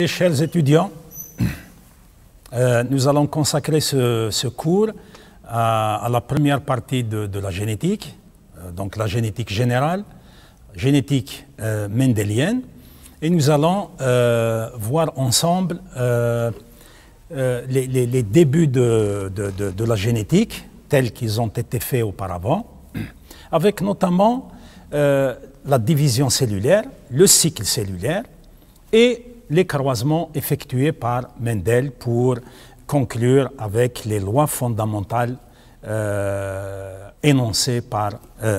Chers étudiants, nous allons consacrer ce cours à la première partie de la génétique, donc la génétique générale, génétique mendélienne, et nous allons voir ensemble les débuts de la génétique tels qu'ils ont été faits auparavant, avec notamment la division cellulaire, le cycle cellulaire et les croisements effectués par Mendel pour conclure avec les lois fondamentales énoncées par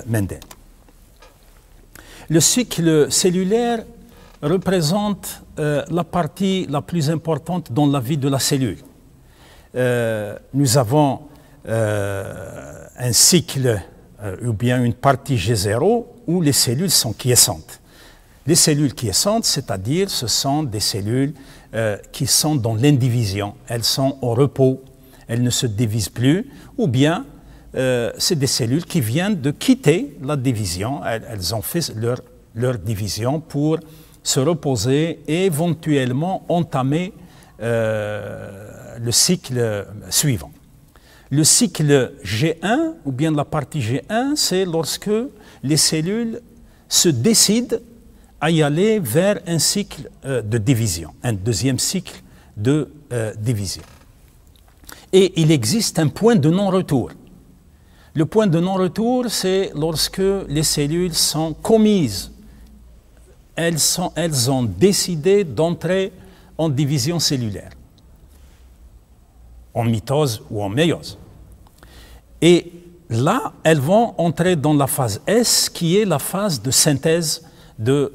Mendel. Le cycle cellulaire représente la partie la plus importante dans la vie de la cellule. Nous avons un cycle ou bien une partie G0 où les cellules sont quiescentes. Les cellules quiescentes, c'est-à-dire ce sont des cellules qui sont dans l'indivision, elles sont au repos, elles ne se divisent plus, ou bien c'est des cellules qui viennent de quitter la division, elles ont fait leur division pour se reposer et éventuellement entamer le cycle suivant. Le cycle G1, ou bien la partie G1, c'est lorsque les cellules se décident à y aller vers un cycle de division, un deuxième cycle de division. Et il existe un point de non-retour. Le point de non-retour, c'est lorsque les cellules sont commises. Elles ont décidé d'entrer en division cellulaire, en mitose ou en méiose. Et là, elles vont entrer dans la phase S, qui est la phase de synthèse de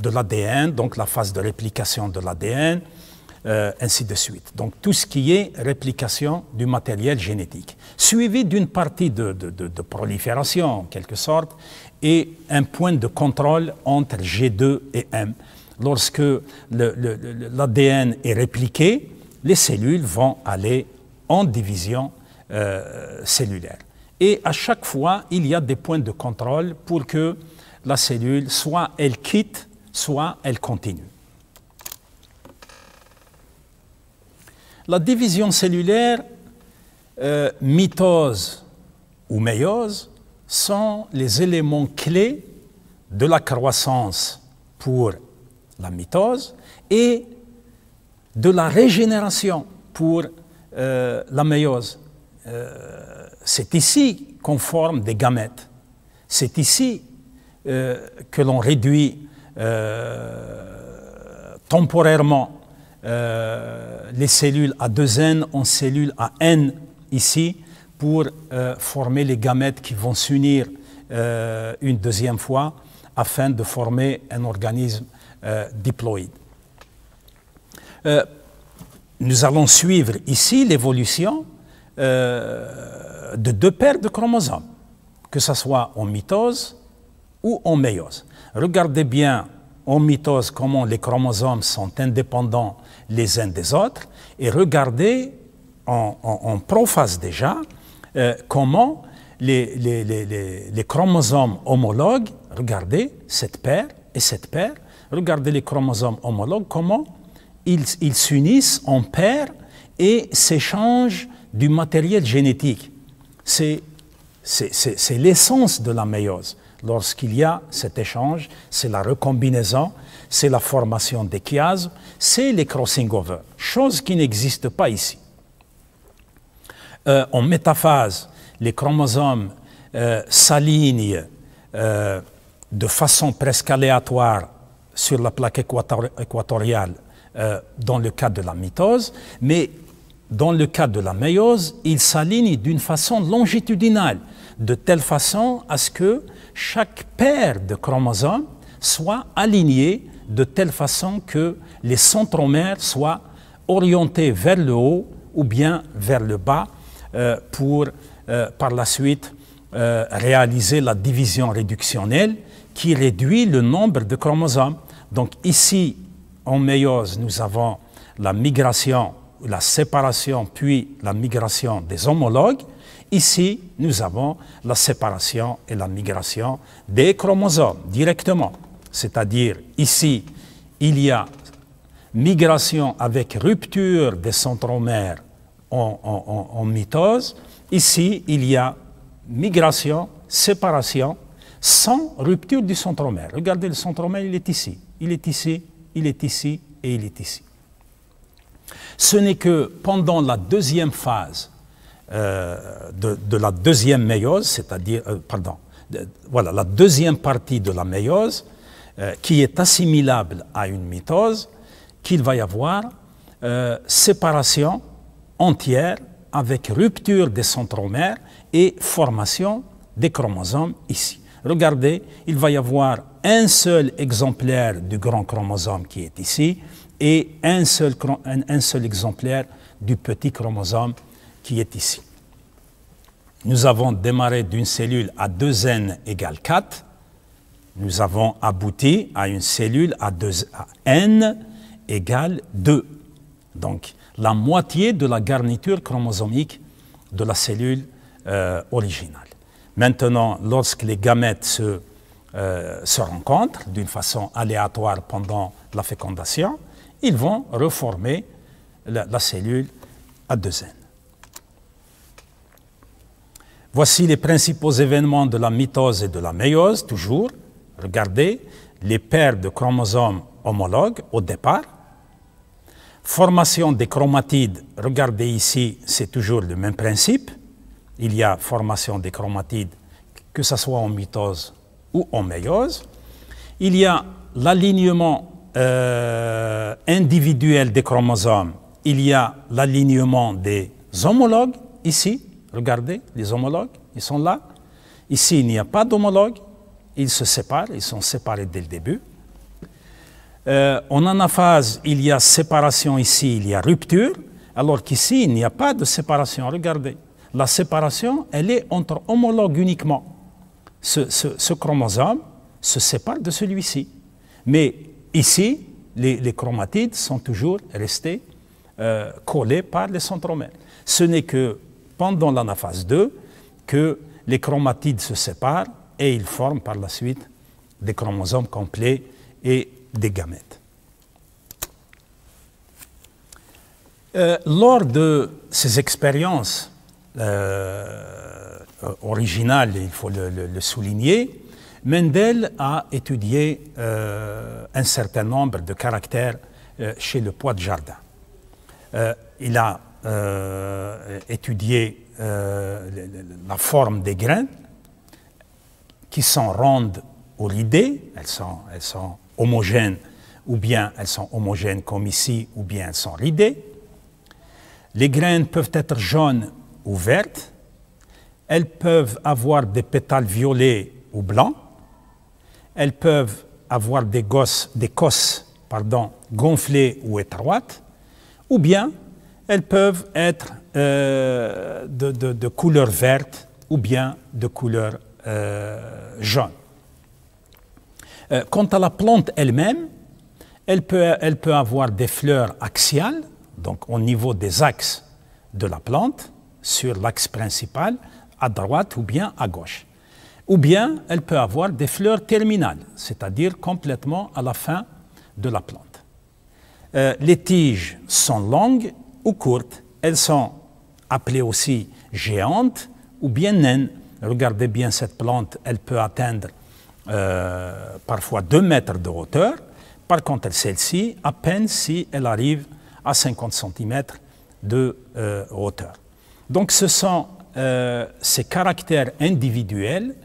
l'ADN, donc la phase de réplication de l'ADN, ainsi de suite. Donc tout ce qui est réplication du matériel génétique, suivi d'une partie de prolifération en quelque sorte, et un point de contrôle entre G2 et M. Lorsque l'ADN est répliqué, les cellules vont aller en division cellulaire. Et à chaque fois, il y a des points de contrôle pour que la cellule, soit elle quitte, soit elle continue. La division cellulaire, mitose ou méiose, sont les éléments clés de la croissance pour la mitose et de la régénération pour la méiose. C'est ici qu'on forme des gamètes. C'est ici que l'on réduit temporairement les cellules à 2N en cellules à N ici pour former les gamètes qui vont s'unir une deuxième fois afin de former un organisme diploïde. Nous allons suivre ici l'évolution de deux paires de chromosomes, que ce soit en mitose ou en méiose. Regardez bien en mitose comment les chromosomes sont indépendants les uns des autres et regardez en prophase déjà comment les chromosomes homologues, regardez cette paire et cette paire, regardez les chromosomes homologues, comment ils s'unissent en paires et s'échangent du matériel génétique. C'est l'essence de la méiose. Lorsqu'il y a cet échange, c'est la recombinaison, c'est la formation des chiasmes, c'est les crossing over, chose qui n'existe pas ici. En métaphase, les chromosomes s'alignent de façon presque aléatoire sur la plaque équatoriale dans le cas de la mitose, mais dans le cas de la méiose, ils s'alignent d'une façon longitudinale, de telle façon à ce que chaque paire de chromosomes soit alignée de telle façon que les centromères soient orientés vers le haut ou bien vers le bas pour par la suite réaliser la division réductionnelle qui réduit le nombre de chromosomes. Donc ici, en méiose, nous avons la migration, la séparation puis la migration des homologues. Ici, nous avons la séparation et la migration des chromosomes directement. C'est-à-dire, ici, il y a migration avec rupture des centromères en mitose. Ici, il y a migration, séparation, sans rupture du centromère. Regardez, le centromère, il est ici, il est ici, il est ici et il est ici. Ce n'est que pendant la deuxième phase de la deuxième méiose, c'est-à-dire, voilà, la deuxième partie de la méiose, qui est assimilable à une mitose, qu'il va y avoir séparation entière avec rupture des centromères et formation des chromosomes ici. Regardez, il va y avoir un seul exemplaire du grand chromosome qui est ici et un seul exemplaire du petit chromosome qui est ici. Nous avons démarré d'une cellule à 2n égale 4. Nous avons abouti à une cellule à n égale 2. Donc, la moitié de la garniture chromosomique de la cellule originale. Maintenant, lorsque les gamètes se rencontrent d'une façon aléatoire pendant la fécondation, ils vont reformer la cellule à 2n. Voici les principaux événements de la mitose et de la méiose, toujours. Regardez, les paires de chromosomes homologues au départ. Formation des chromatides, regardez ici, c'est toujours le même principe. Il y a formation des chromatides, que ce soit en mitose ou en méiose. Il y a l'alignement individuel des chromosomes. Il y a l'alignement des homologues, ici. Regardez, les homologues, ils sont là. Ici, il n'y a pas d'homologues. Ils se séparent, ils sont séparés dès le début. En anaphase, il y a séparation ici, il y a rupture, alors qu'ici, il n'y a pas de séparation. Regardez, la séparation, elle est entre homologues uniquement. Ce chromosome se sépare de celui-ci. Mais ici, les chromatides sont toujours restés collés par les centromères. Ce n'est que pendant l'anaphase 2 que les chromatides se séparent et ils forment par la suite des chromosomes complets et des gamètes. Lors de ces expériences originales, il faut le souligner, Mendel a étudié un certain nombre de caractères chez le pois de jardin. Il a étudié la forme des graines qui sont rondes ou ridées, elles sont homogènes, ou bien elles sont homogènes comme ici, ou bien elles sont ridées. Les graines peuvent être jaunes ou vertes. Elles peuvent avoir des pétales violets ou blancs. Elles peuvent avoir des cosses gonflées ou étroites. Ou bien elles peuvent être de couleur verte ou bien de couleur jaune. Quant à la plante elle-même, elle peut avoir des fleurs axiales, donc au niveau des axes de la plante, sur l'axe principal, à droite ou bien à gauche. Ou bien elle peut avoir des fleurs terminales, c'est-à-dire complètement à la fin de la plante. Les tiges sont longues ou courtes, elles sont appelées aussi géantes ou bien naines. Regardez bien cette plante, elle peut atteindre parfois 2 mètres de hauteur. Par contre, celle-ci, à peine si elle arrive à 50 cm de hauteur. Donc ce sont ces caractères individuels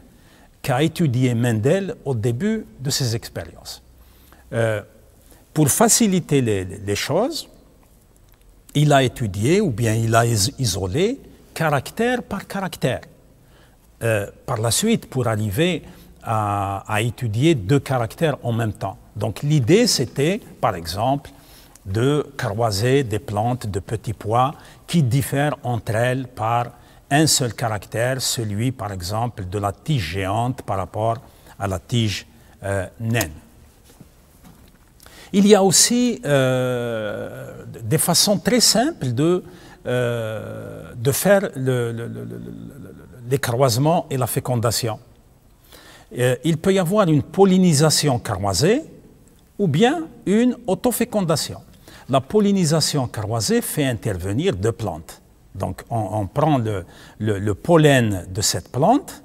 qu'a étudié Mendel au début de ses expériences. Pour faciliter les choses, il a étudié ou bien il a isolé caractère par caractère. Par la suite, pour arriver à étudier 2 caractères en même temps. Donc l'idée, c'était, par exemple, de croiser des plantes de petits pois qui diffèrent entre elles par un seul caractère, celui, par exemple, de la tige géante par rapport à la tige naine. Il y a aussi des façons très simples de faire les croisements et la fécondation. Il peut y avoir une pollinisation croisée ou bien une autofécondation. la pollinisation croisée fait intervenir deux plantes. Donc on prend le pollen de cette plante,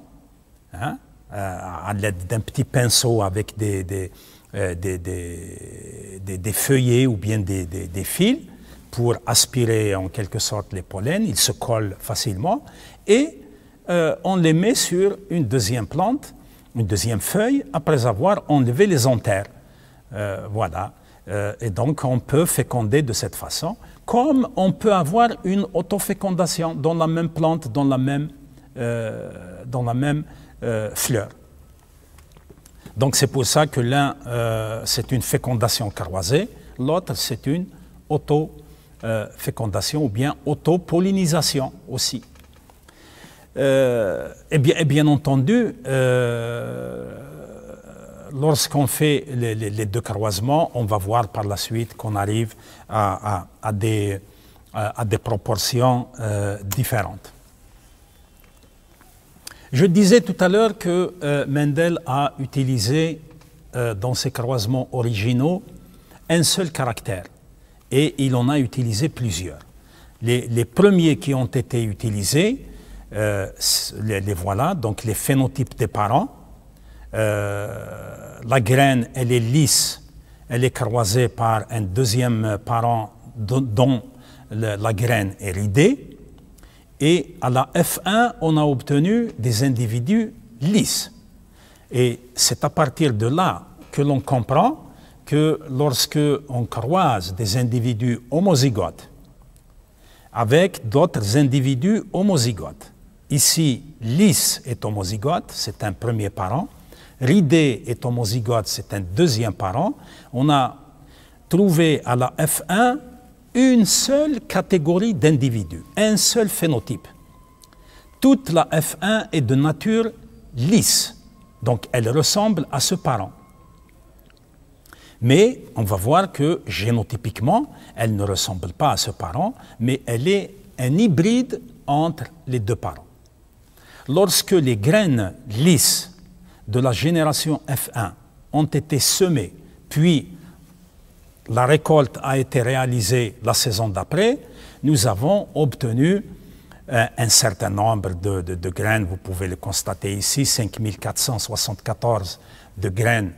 hein, à l'aide d'un petit pinceau avec des feuillets ou bien des fils pour aspirer en quelque sorte les pollens. Ils se collent facilement et on les met sur une deuxième plante, une deuxième feuille, après avoir enlevé les anthères. Voilà. Et donc on peut féconder de cette façon, comme on peut avoir une autofécondation dans la même plante, dans la même fleur. Donc c'est pour ça que l'un c'est une fécondation croisée, l'autre c'est une autofécondation ou bien autopollinisation aussi. Et bien entendu, lorsqu'on fait les deux croisements, on va voir par la suite qu'on arrive à des proportions différentes. Je disais tout à l'heure que Mendel a utilisé dans ses croisements originaux un seul caractère et il en a utilisé plusieurs. Les premiers qui ont été utilisés, les voilà, donc les phénotypes des parents. La graine, elle est lisse, elle est croisée par un deuxième parent dont la graine est ridée. Et à la F1, on a obtenu des individus lisses. Et c'est à partir de là que l'on comprend que lorsque on croise des individus homozygotes avec d'autres individus homozygotes, ici, lisse est homozygote, c'est un premier parent, ridé est homozygote, c'est un deuxième parent, on a trouvé à la F1 une seule catégorie d'individus, un seul phénotype. Toute la F1 est de nature lisse, donc elle ressemble à ce parent. Mais on va voir que génotypiquement, elle ne ressemble pas à ce parent, mais elle est un hybride entre les deux parents. Lorsque les graines lisses de la génération F1 ont été semées, puis la récolte a été réalisée la saison d'après, nous avons obtenu un certain nombre de graines, vous pouvez le constater ici, 5474 de graines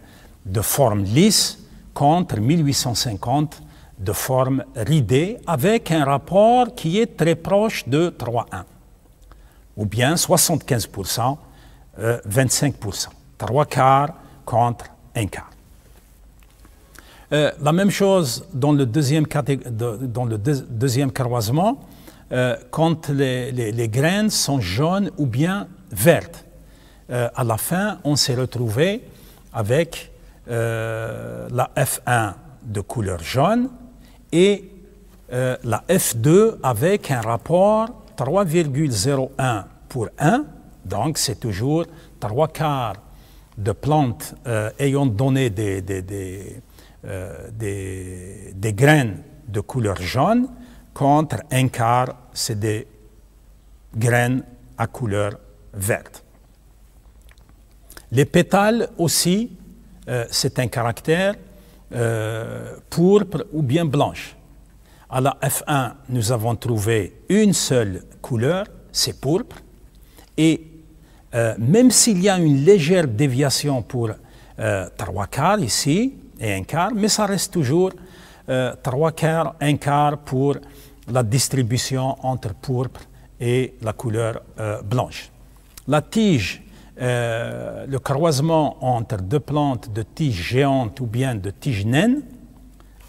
de forme lisse contre 1850 de forme ridée, avec un rapport qui est très proche de 3:1, ou bien 75%, 25%, 3/4 contre 1/4. La même chose dans le deuxième croisement, quand les graines sont jaunes ou bien vertes. À la fin, on s'est retrouvé avec la F1 de couleur jaune et la F2 avec un rapport 3,01 pour 1, donc c'est toujours 3/4 de plantes ayant donné des graines de couleur jaune contre 1/4, c'est des graines à couleur verte. Les pétales aussi, c'est un caractère pourpre ou bien blanche. À la F1, nous avons trouvé une seule couleur, c'est pourpre, et même s'il y a une légère déviation pour 3/4 ici, et 1/4, mais ça reste toujours 3/4, 1/4 pour la distribution entre pourpre et la couleur blanche. La tige, le croisement entre deux plantes de tige géante ou bien de tige naine,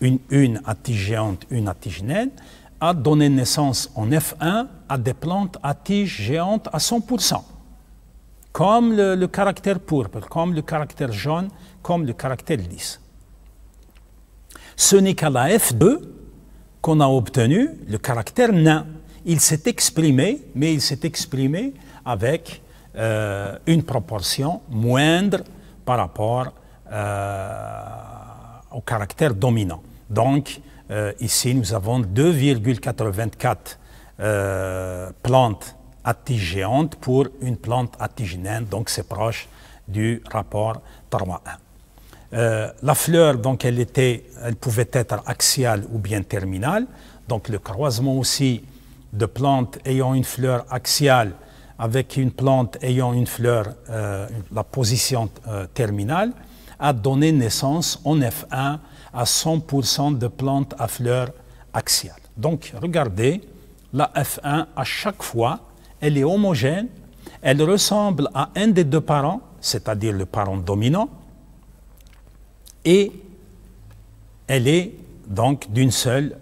une à tige géante, une à tige naine, a donné naissance en F1 à des plantes à tige géante à 100%, comme le caractère pourpre, comme le caractère jaune, comme le caractère lisse. Ce n'est qu'à la F2 qu'on a obtenu le caractère nain. Il s'est exprimé, mais il s'est exprimé avec une proportion moindre par rapport au caractère dominant. Donc, ici, nous avons 2,84 plantes à tige géante pour une plante à tige naine, donc c'est proche du rapport 3:1. La fleur, donc, elle pouvait être axiale ou bien terminale. Donc, le croisement aussi de plantes ayant une fleur axiale avec une plante ayant une fleur, la position terminale, a donné naissance en F1 à 100% de plantes à fleurs axiales. Donc, regardez, la F1, à chaque fois, elle est homogène, elle ressemble à un des deux parents, c'est-à-dire le parent dominant, et elle est donc d'une seule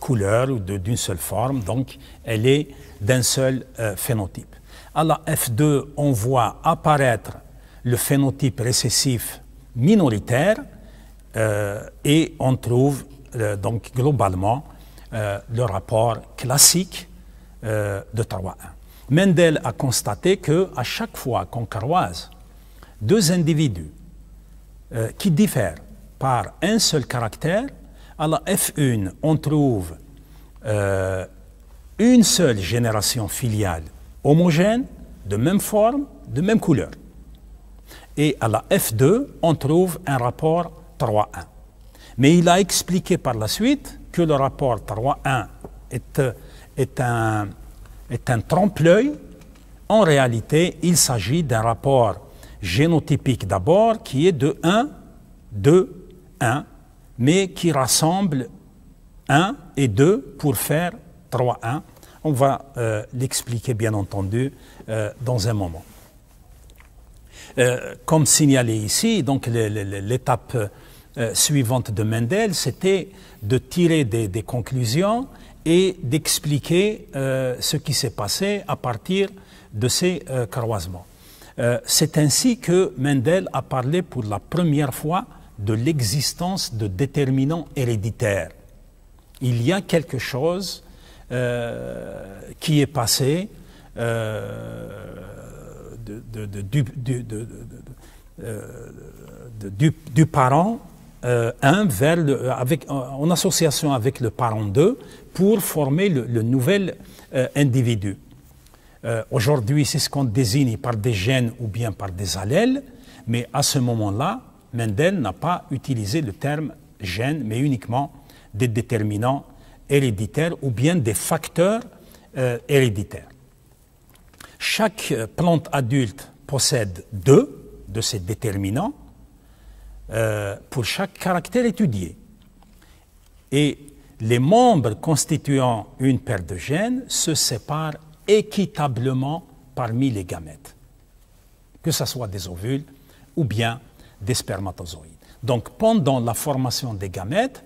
couleur ou d'une seule forme, donc elle est d'un seul phénotype. À la F2, on voit apparaître le phénotype récessif minoritaire et on trouve donc globalement le rapport classique de 3-1. Mendel a constaté qu'à chaque fois qu'on croise deux individus qui diffèrent par un seul caractère, à la F1, on trouve une seule génération filiale homogène, de même forme, de même couleur. Et à la F2, on trouve un rapport 3-1. Mais il a expliqué par la suite que le rapport 3-1 est un trompe-l'œil. En réalité, il s'agit d'un rapport génotypique d'abord qui est de 1, 2, 1, mais qui rassemble 1 et 2 pour faire 3-1. On va l'expliquer bien entendu dans un moment. Comme signalé ici, donc l'étape suivante de Mendel, c'était de tirer des conclusions et d'expliquer ce qui s'est passé à partir de ces croisements. C'est ainsi que Mendel a parlé pour la première fois de l'existence de déterminants héréditaires. Il y a quelque chose qui est passé du parent 1 en association avec le parent 2 pour former le nouvel individu. Aujourd'hui, c'est ce qu'on désigne par des gènes ou bien par des allèles, mais à ce moment-là, Mendel n'a pas utilisé le terme gène, mais uniquement des déterminants héréditaires ou bien des facteurs héréditaires. Chaque plante adulte possède 2 de ces déterminants pour chaque caractère étudié. Et les membres constituant une paire de gènes se séparent équitablement parmi les gamètes, que ce soit des ovules ou bien des spermatozoïdes. Donc pendant la formation des gamètes,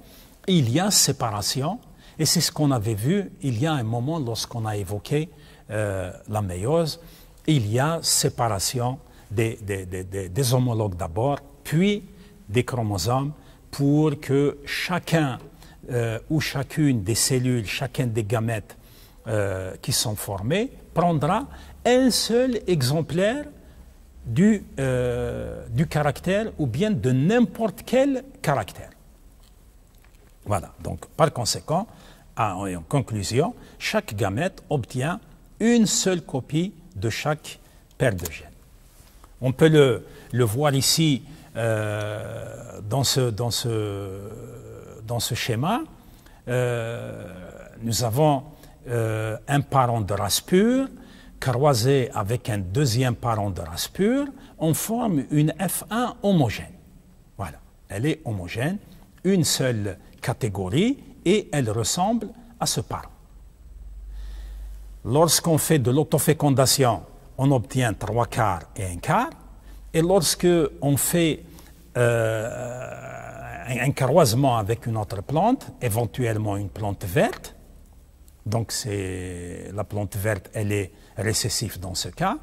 il y a séparation, et c'est ce qu'on avait vu il y a un moment lorsqu'on a évoqué la méiose. Il y a séparation des homologues d'abord, puis des chromosomes pour que chacun ou chacune des cellules, chacun des gamètes qui sont formés prendra un seul exemplaire du caractère ou bien de n'importe quel caractère. Voilà, donc par conséquent, en conclusion, chaque gamète obtient une seule copie de chaque paire de gènes. On peut le voir ici dans ce schéma. Nous avons un parent de race pure croisé avec un deuxième parent de race pure. On forme une F1 homogène. Voilà, elle est homogène, une seule catégorie et elle ressemble à ce parent. Lorsqu'on fait de l'autofécondation, on obtient 3/4 et 1/4. Et lorsque on fait un croisement avec une autre plante, éventuellement une plante verte, donc la plante verte, elle est récessive dans ce cas,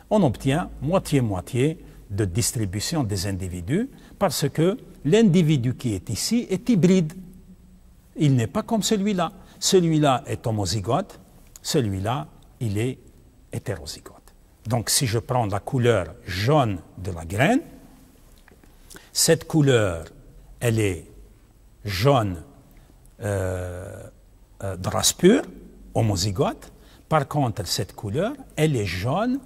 on obtient moitié-moitié de distribution des individus parce que l'individu qui est ici est hybride. Il n'est pas comme celui-là. Celui-là est homozygote, celui-là, il est hétérozygote. Donc, si je prends la couleur jaune de la graine, cette couleur, elle est jaune de race pure, homozygote. Par contre, cette couleur, elle est jaune,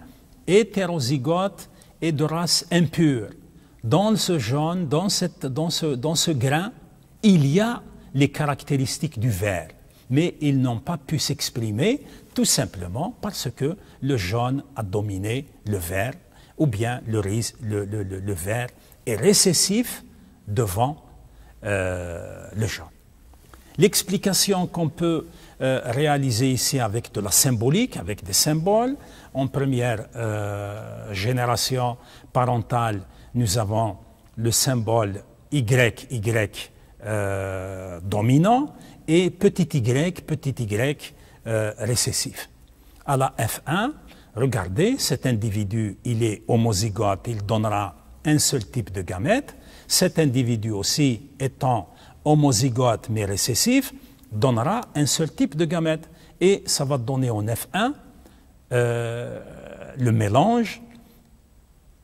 hétérozygote et de race impure. dans ce jaune, dans ce grain, il y a les caractéristiques du vert. Mais ils n'ont pas pu s'exprimer tout simplement parce que le jaune a dominé le vert, ou bien le vert est récessif devant le jaune. L'explication qu'on peut réaliser ici avec de la symbolique, avec des symboles. En première génération parentale, nous avons le symbole YY dominant et petit y récessif. À la F1, regardez, cet individu, il est homozygote, il donnera un seul type de gamète. Cet individu aussi, étant homozygote mais récessif, donnera un seul type de gamète. Et ça va donner en F1 le mélange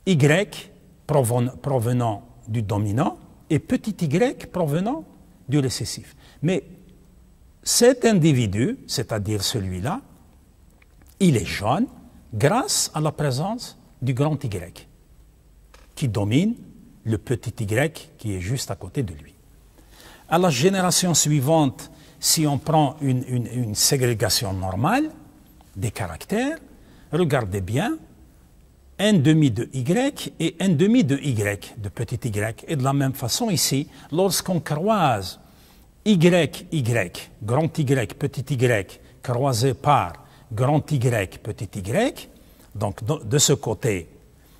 Y provenant du dominant et petit y provenant du récessif. Mais cet individu, c'est-à-dire celui-là, il est jaune grâce à la présence du grand Y qui domine le petit y qui est juste à côté de lui. À la génération suivante, si on prend une ségrégation normale des caractères, regardez bien, un demi de Y et un demi de Y, de petit y. Et de la même façon ici, lorsqu'on croise YY, grand Y, petit y, croisé par grand Y, petit y, donc de ce côté,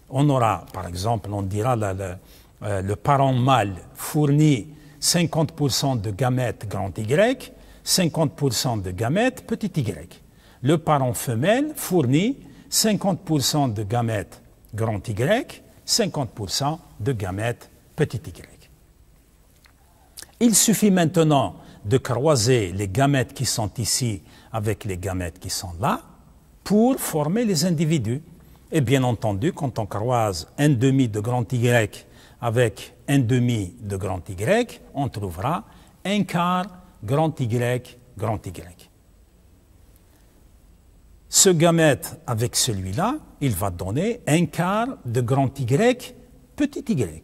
on aura, par exemple, on dira le parent mâle fournit 50% de gamètes grand Y, 50% de gamètes petit y. Le parent femelle fournit 50% de gamètes grand Y, 50% de gamètes petit y. Il suffit maintenant de croiser les gamètes qui sont ici avec les gamètes qui sont là pour former les individus. Et bien entendu, quand on croise un demi de grand Y avec un demi de grand Y, on trouvera un quart grand Y, grand Y. Ce gamète avec celui-là, il va donner un quart de grand Y, petit y.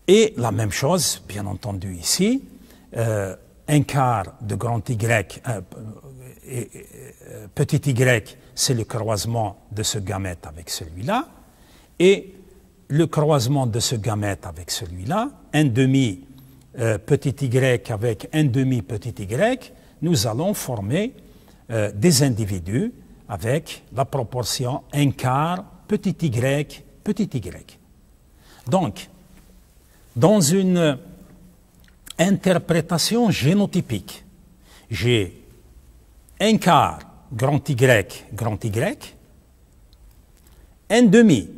Et la même chose, bien entendu ici, un quart de grand Y, petit y, c'est le croisement de ce gamète avec celui-là, et le croisement de ce gamète avec celui-là, un demi petit y avec un demi petit y, nous allons former des individus avec la proportion un quart petit y, petit y. Donc, dans une interprétation génotypique, j'ai un quart grand Y, un demi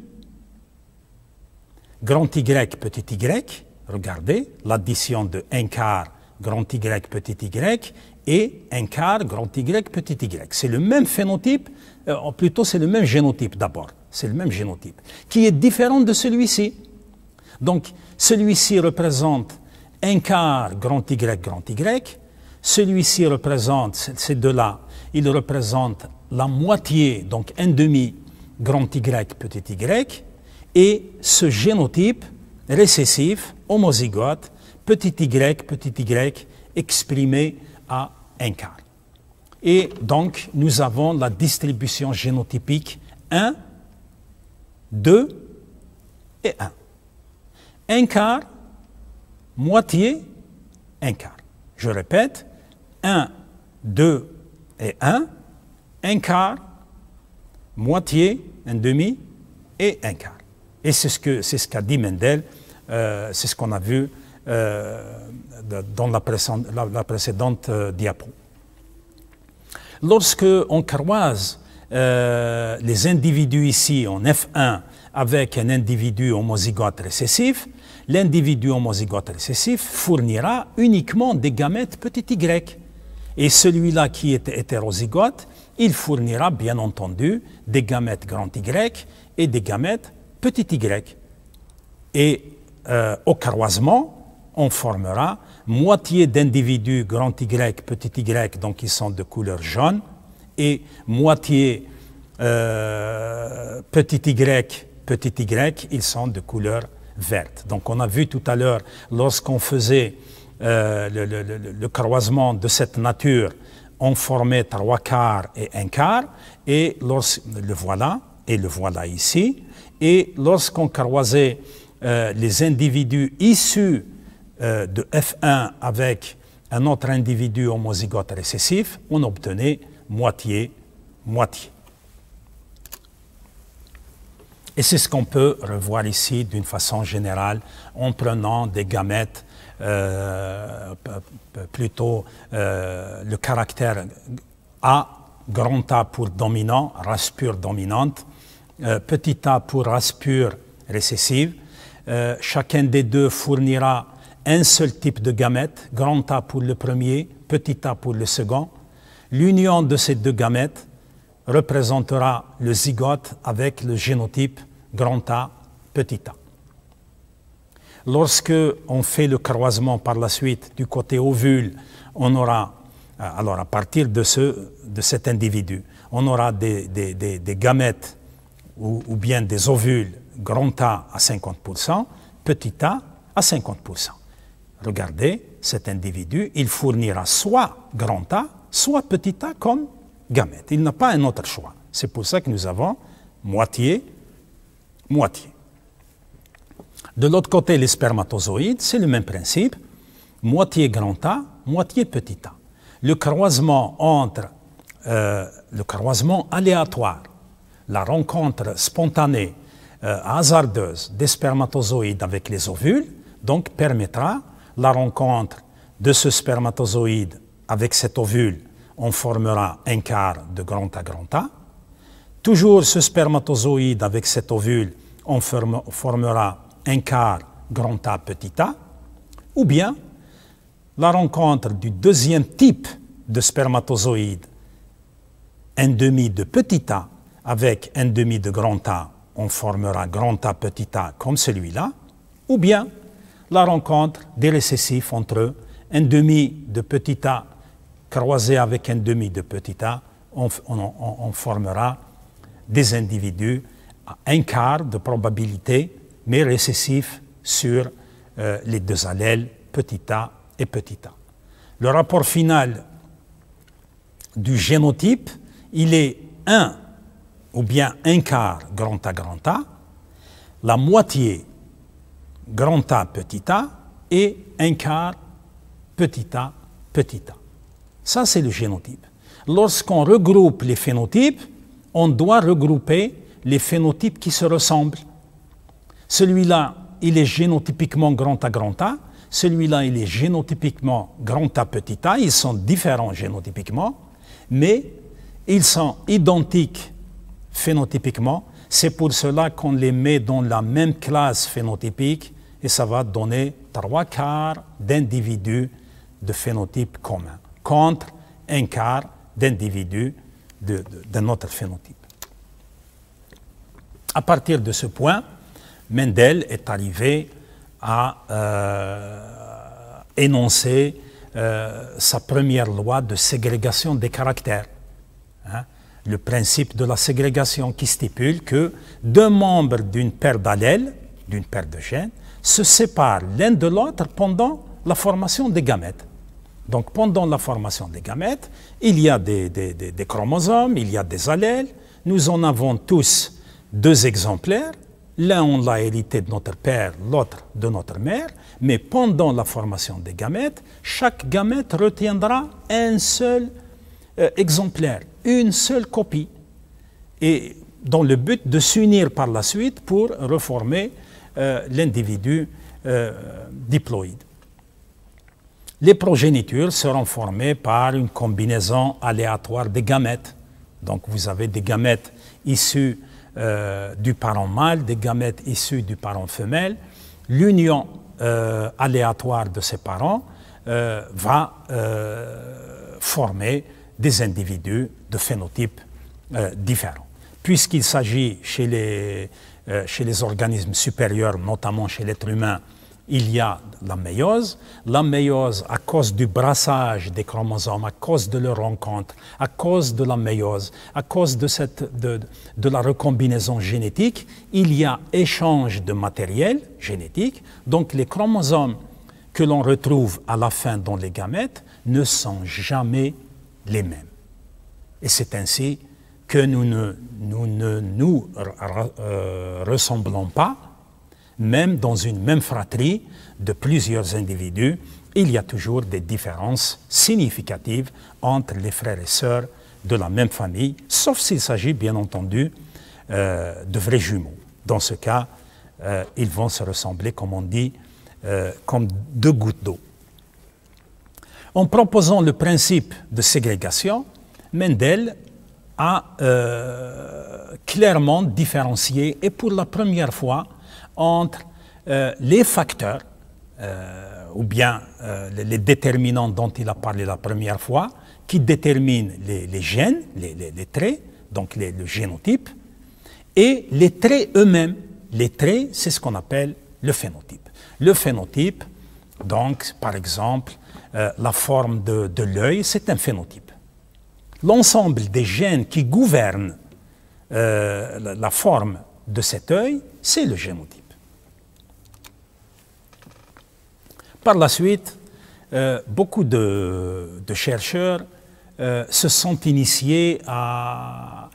grand Y, petit y, regardez l'addition de un quart grand Y, petit y et un quart grand Y, petit y. C'est le même phénotype, plutôt c'est le même génotype d'abord, c'est le même génotype, qui est différent de celui-ci. Donc, celui-ci représente un quart grand Y, celui-ci représente, ces deux-là, ils représentent la moitié, donc un demi grand Y, petit y, et ce génotype récessif, homozygote, petit y, exprimé à un quart. Et donc, nous avons la distribution génotypique 1, 2 et 1. Un quart, moitié, un quart. Je répète, 1, 2 et 1, un quart, moitié, un demi et un quart. Et c'est ce qu'a dit Mendel, c'est ce qu'on a vu dans la précédente diapo. Lorsque on croise les individus ici en F1 avec un individu homozygote récessif, l'individu homozygote récessif fournira uniquement des gamètes petit y. Et celui-là qui est hétérozygote, il fournira bien entendu des gamètes grand Y et des gamètes petit y. Et au croisement, on formera moitié d'individus grand Y, petit y, donc ils sont de couleur jaune, et moitié petit y, ils sont de couleur verte. Donc on a vu tout à l'heure, lorsqu'on faisait le croisement de cette nature, on formait 3 quarts et 1 quart, et le voilà ici. Et lorsqu'on croisait les individus issus de F1 avec un autre individu homozygote récessif, on obtenait moitié-moitié. Et c'est ce qu'on peut revoir ici d'une façon générale en prenant des gamètes, plutôt le caractère A, grand A pour dominant, race pure dominante, petit a pour race pure récessive. Chacun des deux fournira un seul type de gamète, grand A pour le premier, petit a pour le second. L'union de ces deux gamètes représentera le zygote avec le génotype grand A, petit a. Lorsque on fait le croisement par la suite du côté ovule, on aura, alors à partir de cet individu, on aura des gamètes ou bien des ovules grand A à 50%, petit a à 50%. Regardez, cet individu, il fournira soit grand A, soit petit a comme gamète. Il n'a pas un autre choix. C'est pour ça que nous avons moitié. De l'autre côté, les spermatozoïdes, c'est le même principe. Moitié grand A, moitié petit a. Le croisement aléatoire, la rencontre spontanée, hasardeuse des spermatozoïdes avec les ovules, donc permettra la rencontre de ce spermatozoïde avec cet ovule. On formera un quart de grand A. Toujours ce spermatozoïde avec cet ovule, on formera un quart grand A petit a, ou bien la rencontre du deuxième type de spermatozoïde, un demi de petit a avec un demi de grand A, on formera grand A petit a comme celui-là, ou bien la rencontre des récessifs entre eux, un demi de petit a croisé avec un demi de petit a, on formera des individus à un quart de probabilité, mais récessifs sur les deux allèles petit a et petit a. Le rapport final du génotype, il est 1 ou bien un quart grand A, la moitié grand A petit a et un quart petit a. Ça, c'est le génotype. Lorsqu'on regroupe les phénotypes, on doit regrouper les phénotypes qui se ressemblent. Celui-là, il est génotypiquement grand A, celui-là, il est génotypiquement grand A petit a, ils sont différents génotypiquement, mais ils sont identiques phénotypiquement. C'est pour cela qu'on les met dans la même classe phénotypique et ça va donner 3 quarts d'individus de phénotype commun contre un quart d'individus d'un autre phénotype. À partir de ce point, Mendel est arrivé à énoncer sa première loi de ségrégation des caractères. Le principe de la ségrégation qui stipule que deux membres d'une paire d'allèles, d'une paire de gènes, se séparent l'un de l'autre pendant la formation des gamètes. Donc pendant la formation des gamètes, il y a des chromosomes, il y a des allèles, nous en avons tous 2 exemplaires, l'un on l'a hérité de notre père, l'autre de notre mère, mais pendant la formation des gamètes, chaque gamète retiendra un seul exemplaire, une seule copie, et dans le but de s'unir par la suite pour reformer l'individu diploïde. Les progénitures seront formées par une combinaison aléatoire des gamètes. Donc vous avez des gamètes issus du parent mâle, des gamètes issus du parent femelle. L'union aléatoire de ces parents va former des individus de phénotypes différents. Puisqu'il s'agit chez les organismes supérieurs, notamment chez l'être humain, il y a la méiose. La méiose, à cause du brassage des chromosomes, à cause de leur rencontre, à cause de la méiose, à cause de la recombinaison génétique, il y a échange de matériel génétique. Donc les chromosomes que l'on retrouve à la fin dans les gamètes ne sont jamais les mêmes. Et c'est ainsi que nous ne nous ressemblons pas. Même dans une même fratrie de plusieurs individus, il y a toujours des différences significatives entre les frères et sœurs de la même famille, sauf s'il s'agit bien entendu de vrais jumeaux. Dans ce cas, ils vont se ressembler, comme on dit, comme deux gouttes d'eau. En proposant le principe de ségrégation, Mendel a clairement différencié, et pour la première fois, entre les facteurs, ou bien les déterminants dont il a parlé la première fois, qui déterminent les gènes, les traits, donc le génotype, et les traits eux-mêmes. Les traits, c'est ce qu'on appelle le phénotype. Le phénotype, donc, par exemple, la forme de l'œil, c'est un phénotype. L'ensemble des gènes qui gouvernent la forme de cet œil, c'est le génotype. Par la suite, beaucoup de chercheurs se sont initiés à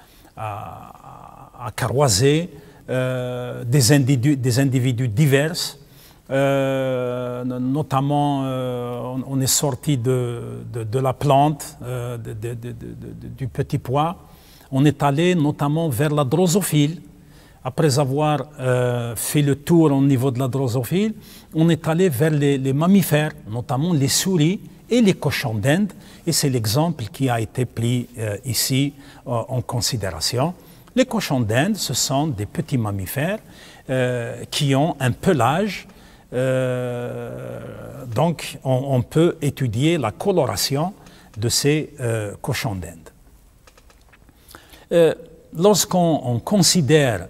croiser des individus divers. Notamment, on est sorti de la plante, du petit pois. On est allé notamment vers la drosophile. Après avoir fait le tour au niveau de la drosophile, on est allé vers les mammifères, notamment les souris et les cochons d'Inde. Et c'est l'exemple qui a été pris ici en considération. Les cochons d'Inde, ce sont des petits mammifères qui ont un pelage. Donc, on peut étudier la coloration de ces cochons d'Inde. Lorsqu'on considère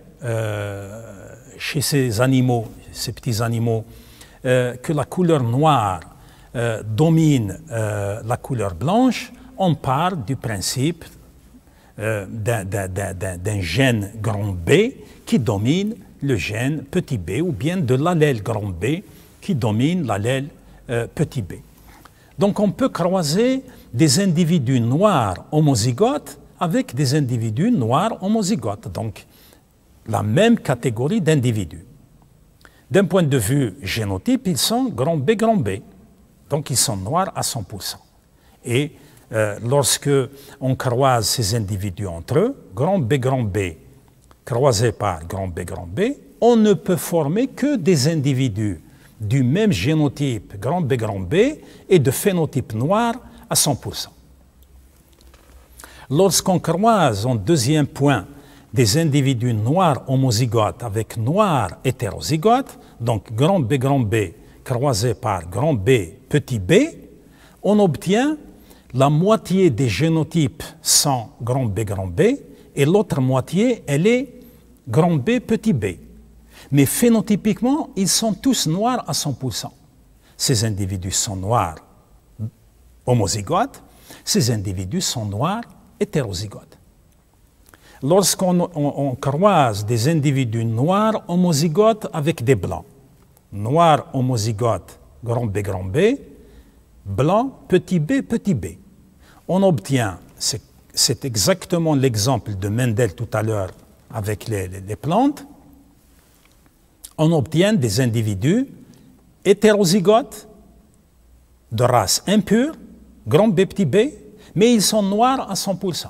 chez ces animaux, ces petits animaux, que la couleur noire domine la couleur blanche, on part du principe d'un gène grand B qui domine le gène petit b, ou bien de l'allèle grand B qui domine l'allèle petit b. Donc on peut croiser des individus noirs homozygotes avec des individus noirs homozygotes, donc la même catégorie d'individus. D'un point de vue génotype, ils sont grand B, donc ils sont noirs à 100%. Et lorsque on croise ces individus entre eux, grand B, croisés par grand B, on ne peut former que des individus du même génotype grand B et de phénotype noir à 100%. Lorsqu'on croise en deuxième point des individus noirs homozygotes avec noirs hétérozygotes, donc grand B croisé par grand B petit b, on obtient la moitié des génotypes sont grand B et l'autre moitié, elle est grand B petit b. Mais phénotypiquement, ils sont tous noirs à 100%. Ces individus sont noirs homozygotes, ces individus sont noirs hétérozygotes. Lorsqu'on croise des individus noirs homozygotes avec des blancs, noirs homozygotes grand B, blanc petit b, on obtient, c'est exactement l'exemple de Mendel tout à l'heure avec les plantes, on obtient des individus hétérozygotes de race impure, grand B, petit b, mais ils sont noirs à 100%.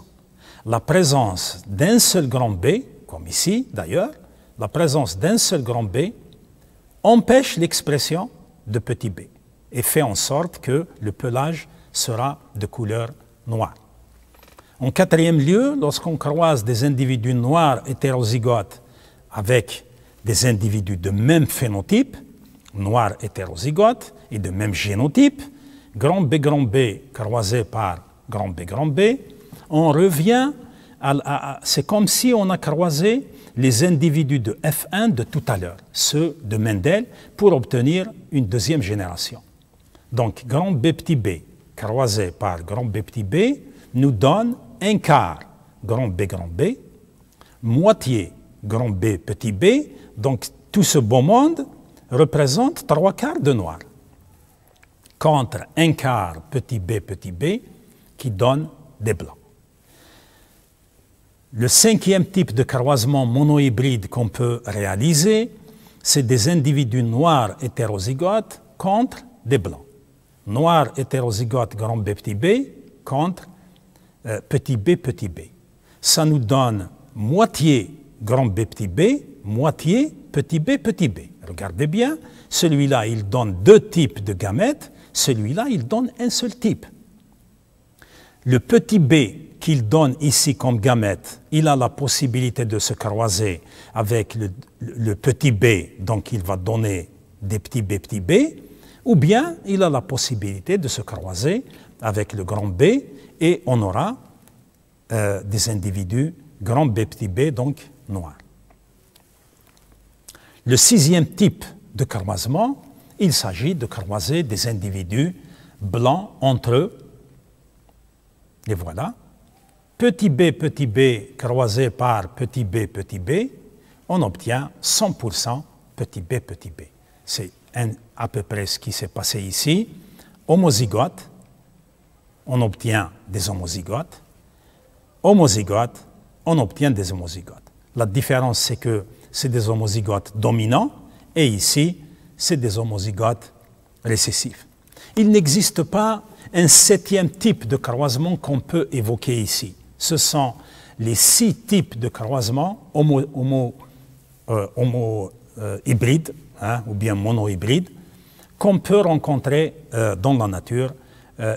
La présence d'un seul grand B, comme ici d'ailleurs, la présence d'un seul grand B empêche l'expression de petit b et fait en sorte que le pelage sera de couleur noire. En quatrième lieu, lorsqu'on croise des individus noirs hétérozygotes avec des individus de même phénotype, noirs hétérozygotes et de même génotype, grand B croisé par grand B, on revient c'est comme si on a croisé les individus de F1 de tout à l'heure, ceux de Mendel, pour obtenir une deuxième génération. Donc, grand B petit b croisé par grand B petit b nous donne un quart grand B, moitié grand B petit b, donc tout ce beau monde représente 3/4 de noir, contre un quart petit b qui donne des blancs. Le cinquième type de croisement monohybride qu'on peut réaliser, c'est des individus noirs hétérozygotes contre des blancs. Noir hétérozygote grand B petit b contre petit b. Ça nous donne moitié grand B petit b, moitié petit b. Regardez bien, celui-là il donne deux types de gamètes, celui-là il donne un seul type. Le petit b qu'il donne ici comme gamète, il a la possibilité de se croiser avec le petit b, donc il va donner des petits b, ou bien il a la possibilité de se croiser avec le grand B et on aura des individus grand B petit b, donc noirs. Le sixième type de croisement, il s'agit de croiser des individus blancs entre eux. Et voilà. Petit b croisé par petit b, on obtient 100% petit b. C'est à peu près ce qui s'est passé ici. Homozygote, on obtient des homozygotes. Homozygote, on obtient des homozygotes. La différence, c'est que c'est des homozygotes dominants et ici, c'est des homozygotes récessifs. Il n'existe pas un septième type de croisement qu'on peut évoquer ici. Ce sont les 6 types de croisement homo-hybrides ou bien monohybrides qu'on peut rencontrer dans la nature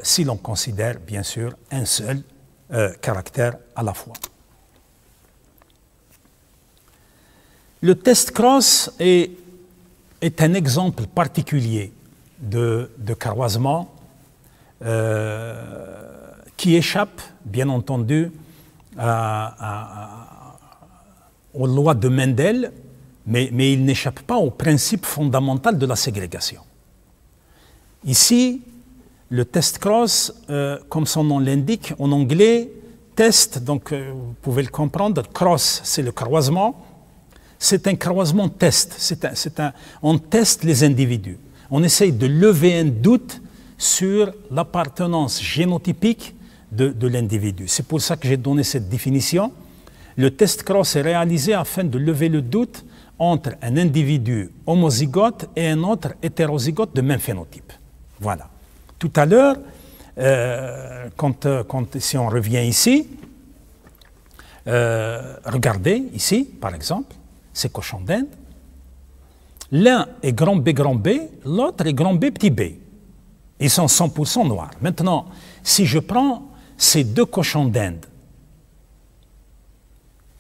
si l'on considère bien sûr un seul caractère à la fois. Le test cross est un exemple particulier de croisement qui échappe, bien entendu, aux lois de Mendel, mais il n'échappe pas au principe fondamental de la ségrégation. Ici, le test cross, comme son nom l'indique, en anglais, test, donc vous pouvez le comprendre, cross, c'est le croisement. C'est un croisement test, on teste les individus. On essaye de lever un doute sur l'appartenance génotypique de l'individu. C'est pour ça que j'ai donné cette définition. Le test cross est réalisé afin de lever le doute entre un individu homozygote et un autre hétérozygote de même phénotype. Voilà. Tout à l'heure, si on revient ici, regardez ici, par exemple, ces cochons d'Inde. L'un est grand B, l'autre est grand B, petit b. Ils sont 100% noirs. Maintenant, si je prends ces deux cochons d'Inde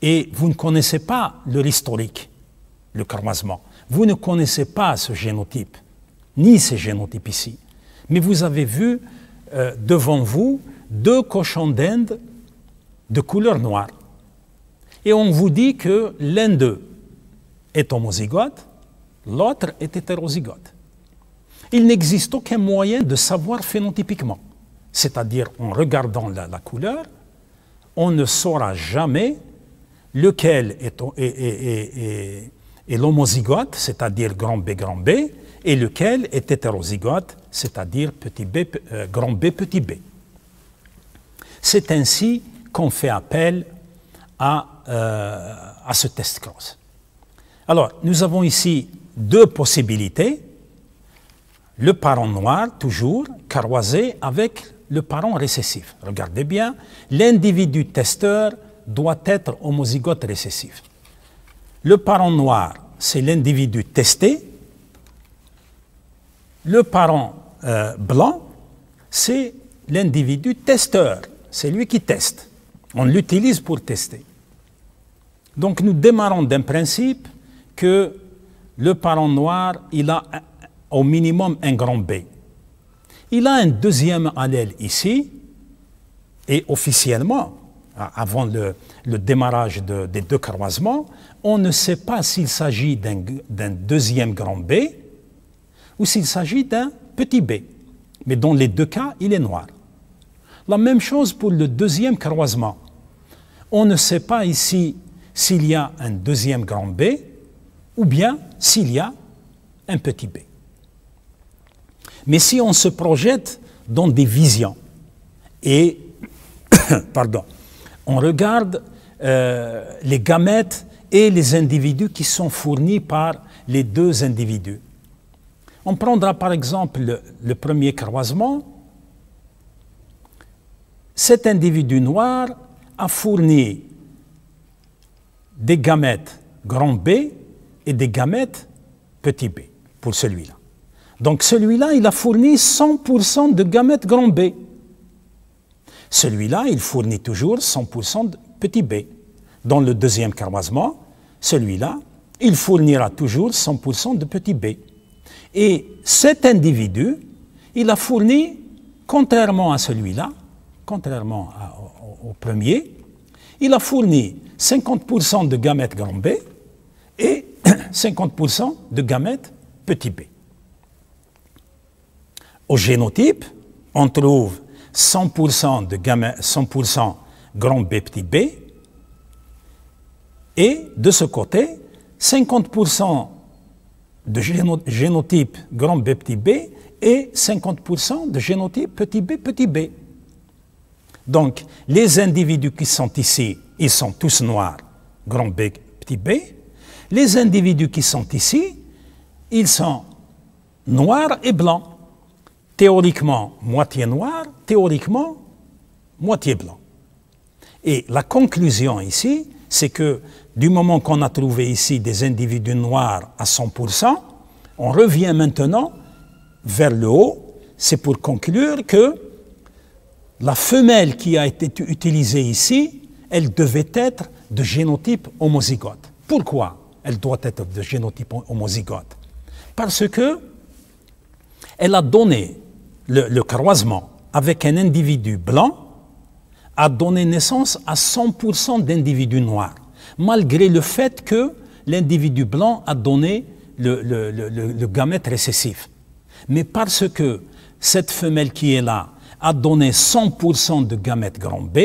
et vous ne connaissez pas leur historique, le croisement, vous ne connaissez pas ce génotype, ni ces génotypes ici, mais vous avez vu devant vous deux cochons d'Inde de couleur noire. Et on vous dit que l'un d'eux est homozygote, l'autre est hétérozygote. Il n'existe aucun moyen de savoir phénotypiquement, c'est-à-dire en regardant la couleur, on ne saura jamais lequel est l'homozygote, c'est-à-dire grand B, et lequel est hétérozygote, c'est-à-dire grand B, petit b. C'est ainsi qu'on fait appel à ce test cross. Alors, nous avons ici deux possibilités. Le parent noir, toujours, croisé avec le parent récessif. Regardez bien, l'individu testeur doit être homozygote récessif. Le parent noir, c'est l'individu testé. Le parent blanc, c'est l'individu testeur. C'est lui qui teste. On l'utilise pour tester. Donc nous démarrons d'un principe que le parent noir, il a au minimum un grand B. Il a un deuxième allèle ici, et officiellement, avant le démarrage des deux croisements, on ne sait pas s'il s'agit d'un deuxième grand B ou s'il s'agit d'un petit b. Mais dans les deux cas, il est noir. La même chose pour le deuxième croisement. On ne sait pas ici s'il y a un deuxième grand B ou bien s'il y a un petit b. Mais si on se projette dans des visions et pardon, on regarde les gamètes et les individus qui sont fournis par les deux individus. On prendra par exemple le premier croisement. Cet individu noir a fourni des gamètes grand B et des gamètes petit b pour celui-là. Donc celui-là, il a fourni 100% de gamètes grand B. Celui-là, il fournit toujours 100% de petit b. Dans le deuxième croisement, celui-là, il fournira toujours 100% de petit b. Et cet individu, il a fourni, contrairement à celui-là, contrairement au premier, il a fourni 50% de gamètes grand B et 50% de gamètes petit b. Au génotype, on trouve 100% de gamètes, 100% grand B petit b, et de ce côté, 50% de génotype grand B petit b et 50% de génotype petit b. Donc, les individus qui sont ici, ils sont tous noirs, grand B petit b. Les individus qui sont ici, ils sont noirs et blancs. Théoriquement, moitié noir, théoriquement, moitié blanc. Et la conclusion ici, c'est que du moment qu'on a trouvé ici des individus noirs à 100%, on revient maintenant vers le haut, c'est pour conclure que la femelle qui a été utilisée ici, elle devait être de génotype homozygote. Pourquoi elle doit être de génotype homozygote? Parce que elle a donné le croisement avec un individu blanc, a donné naissance à 100% d'individus noirs, malgré le fait que l'individu blanc a donné le gamète récessif. Mais parce que cette femelle qui est là a donné 100% de gamète grand B,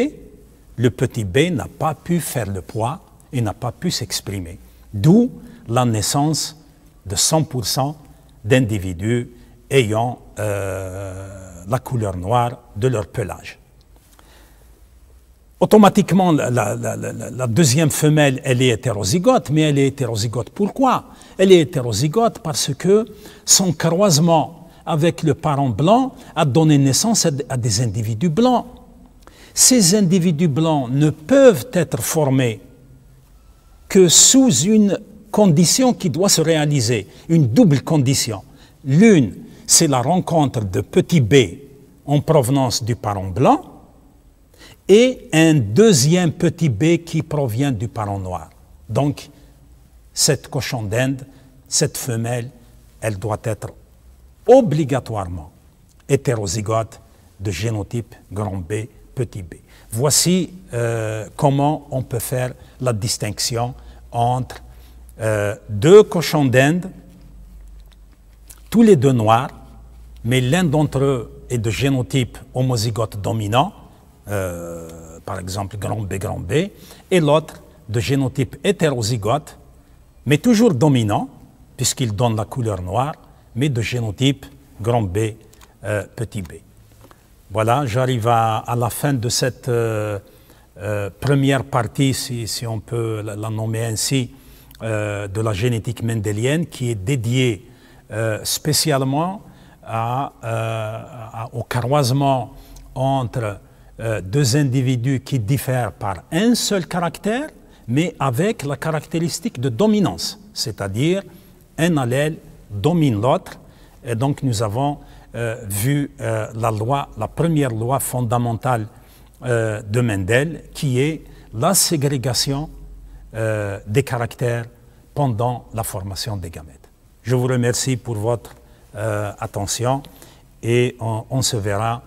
le petit b n'a pas pu faire le poids et n'a pas pu s'exprimer. D'où la naissance de 100% d'individus ayant la couleur noire de leur pelage. Automatiquement, la deuxième femelle, elle est hétérozygote, mais elle est hétérozygote. Pourquoi? Elle est hétérozygote parce que son croisement avec le parent blanc a donné naissance à des individus blancs. Ces individus blancs ne peuvent être formés que sous une condition qui doit se réaliser, une double condition. L'une, c'est la rencontre de petit b en provenance du parent blanc, et un deuxième petit b qui provient du parent noir. Donc, cette cochon d'Inde, cette femelle, elle doit être obligatoirement hétérozygote de génotype grand B, petit b. Voici comment on peut faire la distinction entre deux cochons d'Inde, tous les deux noirs, mais l'un d'entre eux est de génotype homozygote dominant, par exemple grand B, et l'autre de génotype hétérozygote, mais toujours dominant, puisqu'il donne la couleur noire, mais de génotype grand B, petit b. Voilà, j'arrive à la fin de cette première partie, si on peut la nommer ainsi, de la génétique mendélienne, qui est dédiée spécialement au croisement entre deux individus qui diffèrent par un seul caractère, mais avec la caractéristique de dominance, c'est-à-dire un allèle domine l'autre. Et donc nous avons vu la première loi fondamentale de Mendel, qui est la ségrégation des caractères pendant la formation des gamètes. Je vous remercie pour votre attention et on se verra